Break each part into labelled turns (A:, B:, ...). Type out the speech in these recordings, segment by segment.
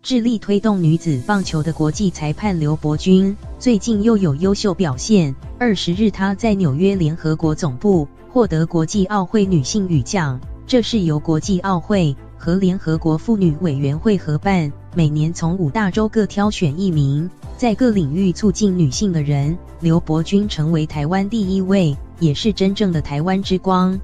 A: 致力推动女子棒球的国际裁判刘伯钧，最近又有优秀表现。20日，他在纽约联合国总部获得国际奥会女性羽奖，这是由国际奥会和联合国妇女委员会合办，每年从5大洲各挑选1名，在各领域促进女性的人。刘伯钧成为台湾第1位，也是真正的台湾之光。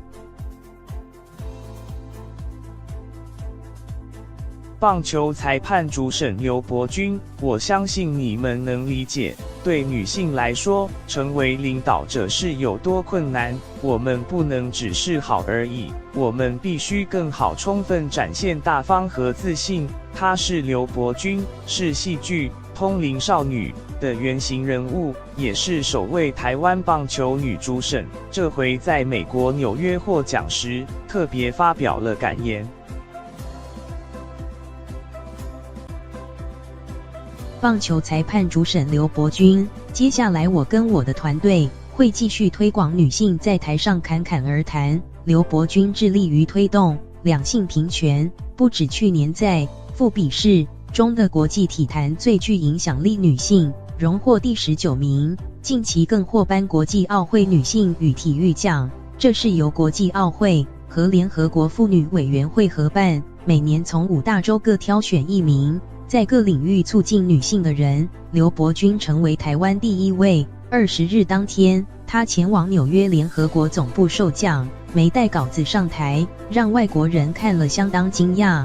B: 棒球裁判主审刘伯钧，我相信你们能理解，对女性来说，成为领导者是有多困难。我们不能只是好而已，我们必须更好充分展现大方和自信。她是刘伯钧，是戏剧《通灵少女》的原型人物，也是首位台湾棒球女主审。这回在美国纽约获奖时，特别发表了感言。
A: 棒球裁判主审刘伯钧，接下来我跟我的团队会继续推广女性在台上侃侃而谈。刘伯钧致力于推动两性平权，不止去年在富比士中的国际体坛最具影响力女性荣获第19名，近期更获颁国际奥会女性与体育奖。这是由国际奥会和联合国妇女委员会合办，每年从5大洲各挑选1名，在各领域促进女性的人。刘伯钧成为台湾第1位。20日当天，他前往纽约联合国总部受奖，没带稿子上台，让外国人看了相当惊讶。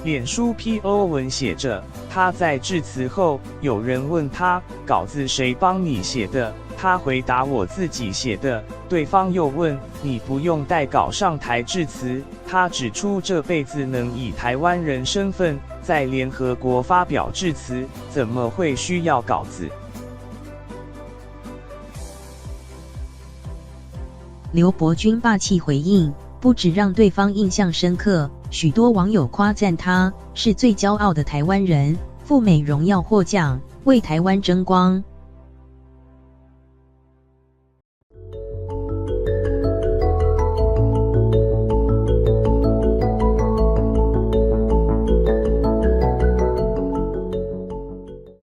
B: 脸书 PO 文写着，他在致辞后，有人问他稿子谁帮你写的，他回答我自己写的。对方又问你不用带稿上台致辞，他指出这辈子能以台湾人身份在联合国发表致辞，怎么会需要稿子？
A: 刘伯钧霸气回应，不只让对方印象深刻，许多网友夸赞他是最骄傲的台湾人，赴美荣耀获奖，为台湾争光。